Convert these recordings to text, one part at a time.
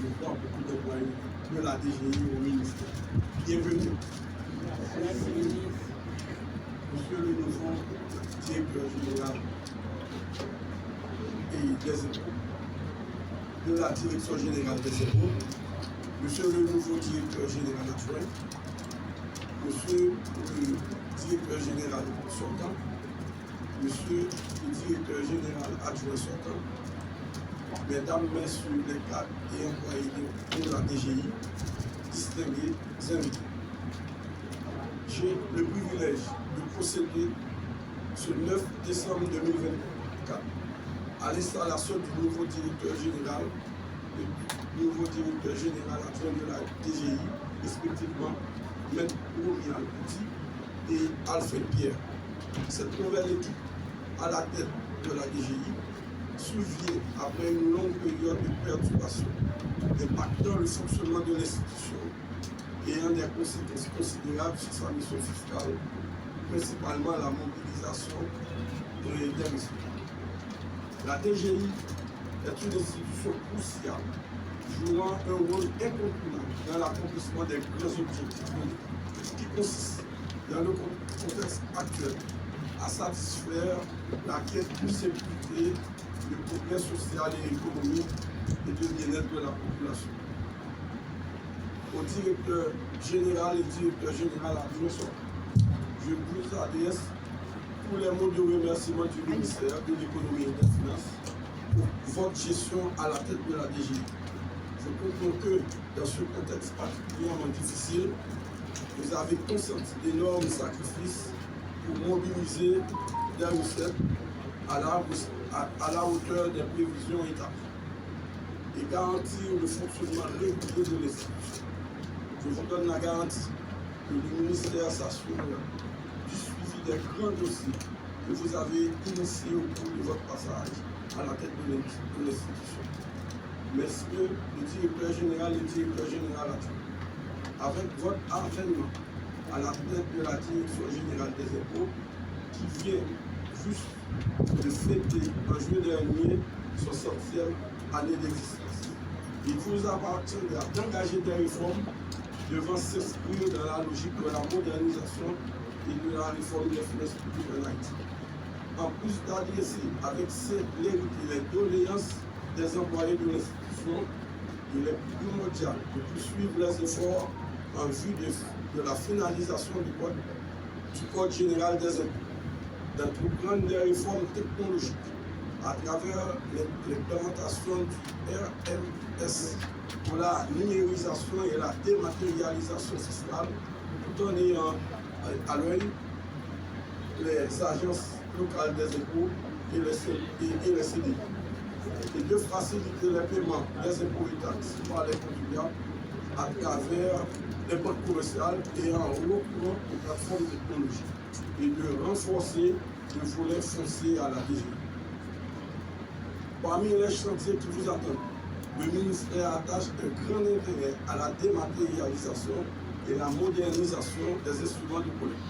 je vois beaucoup d'employés de la DGI au ministère. Bienvenue. Monsieur le nouveau directeur général et des impôts, de la direction générale des impôts, monsieur le nouveau directeur général adjoint, monsieur le directeur général sortant, monsieur le directeur général adjoint sortant, mesdames, messieurs les cadres et employés de la DGI, distingués invités. J'ai le privilège de procéder ce 9 décembre 2024 à l'installation du nouveau directeur général, du nouveau directeur général adjoint de la DGI, respectivement M. Romial Petit et Alfred Pierre. Cette nouvelle équipe à la tête de la DGI survient après une longue période de perturbation impactant le fonctionnement de l'institution et ayant des conséquences considérables sur sa mission fiscale, principalement la mobilisation des ressources. La DGI est une institution cruciale, jouant un rôle incontournable dans l'accomplissement des grands objectifs qui consistent, dans le contexte actuel, à satisfaire la quête de sécurité, de progrès social et économique et de bien-être de la population. Au directeur général et directeur général adjoint, je vous adresse tous les mots de remerciement du ministère de l'économie et des finances pour votre gestion à la tête de la DGI. Je comprends que dans ce contexte particulièrement difficile, vous avez consenti d'énormes sacrifices pour mobiliser des recettes à la hauteur des prévisions établies et garantir le fonctionnement régulier de l'institution. Je vous donne la garantie que le ministère s'assure du suivi des grands dossiers que vous avez initiés au cours de votre passage à la tête de l'institution. Messieurs le directeur général et le directeur général adjoint, avec votre avènement à la tête de la direction générale des impôts qui vient juste de fêter en juillet dernier son 60e année d'existence. Il vous appartiendra d'engager des réformes devant s'inscrire dans la logique de la modernisation et de la réforme des finances publiques en Haïti. En plus d'adresser avec célérité les doléances des employés de l'institution, il est primordial de poursuivre les efforts en vue de la finalisation du Code général des impôts, d'entreprendre des réformes technologiques à travers l'implémentation du RMS pour la numérisation et la dématérialisation fiscale, tout en ayant à l'œil les agences locales des impôts et les CDI, et de faciliter les paiements des impôts et taxes par les contribuables à travers les banques commerciales et en recourant aux plateformes technologiques, et de renforcer le volet foncier à la DGI. Parmi les chantiers qui vous attendent, le ministère attache un grand intérêt à la dématérialisation et la modernisation des instruments de collecte,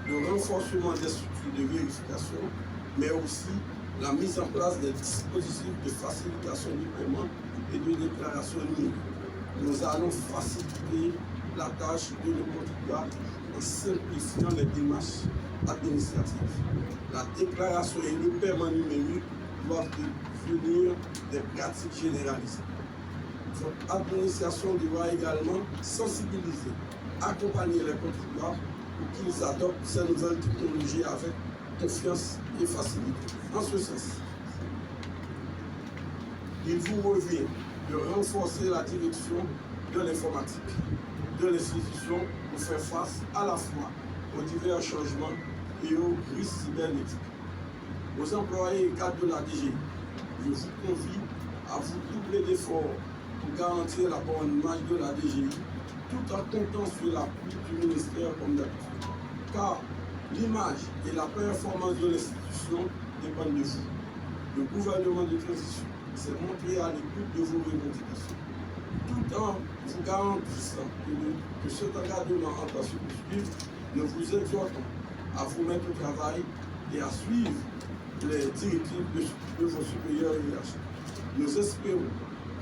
le renforcement des structures de vérification, mais aussi la mise en place des dispositifs de facilitation du paiement et de déclaration numérique. Nous allons faciliter la tâche de nos contribuables en simplifiant les démarches administratives. La déclaration et le paiement numérique doivent devenir des pratiques généralisées. Votre administration devra également sensibiliser, accompagner les contribuables pour qu'ils adoptent ces nouvelles technologies avec confiance et facilité. En ce sens, il vous revient de renforcer la direction de l'informatique de l'institution pour faire face à la fois aux divers changements et aux risques cybernétiques. Aux employés et cadres de la DGI, je vous convie à vous doubler d'efforts pour garantir la bonne image de la DGI, tout en comptant sur l'appui du ministère comme d'habitude. Car l'image et la performance de l'institution dépendent de vous. Le gouvernement de transition s'est montré à l'écoute de vos revendications, tout en vous garantissant que cet engagement en passe poursuivre, nous vous exhortons à vous mettre au travail et à suivre les directives de vos supérieurs hiérarchiques. Nous espérons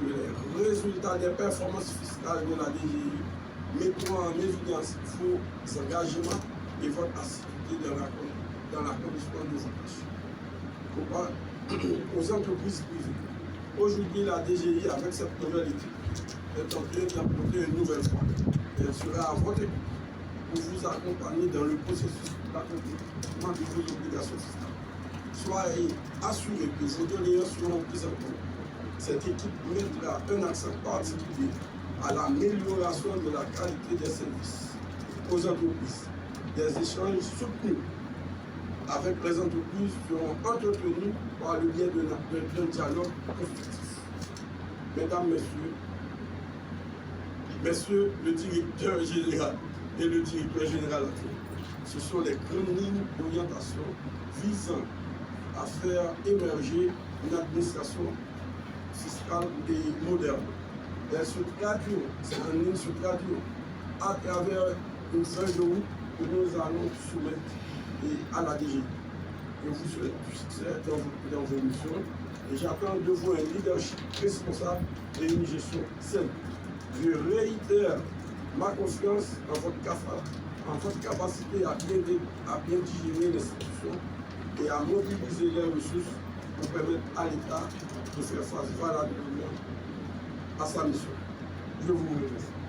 que les résultats des performances fiscales de la DGI mettront en évidence vos engagements et votre assiduité dans l'accomplissement de vos tâches. Aux entreprises privées. Aujourd'hui, la DGI, avec cette nouvelle équipe, est en train d'implanter une nouvelle fois. Elle sera à votre équipe pour vous accompagner dans le processus d'accomplissement de vos obligations fiscales. Soyez assurés que vos doléances seront prises en compte. Cette équipe mettra un accent particulier à l'amélioration de la qualité des services aux entreprises. Des échanges soutenus avec les entreprises seront entretenus par le biais d'un dialogue constructif. Mesdames, Messieurs le directeur général et le directeur général adjoint, ce sont les grandes lignes d'orientation visant à faire émerger une administration fiscale et moderne. Elles se traduiront, ces grandes lignes se traduiront à travers une feuille de route que nous allons soumettre à la DGI. Je vous souhaite du succès dans vos missions et j'attends de vous un leadership responsable et une gestion saine. Je réitère ma confiance en votre capacité à bien digérer l'institution et à mobiliser les ressources pour permettre à l'État de faire face valablement à sa mission. Je vous remercie.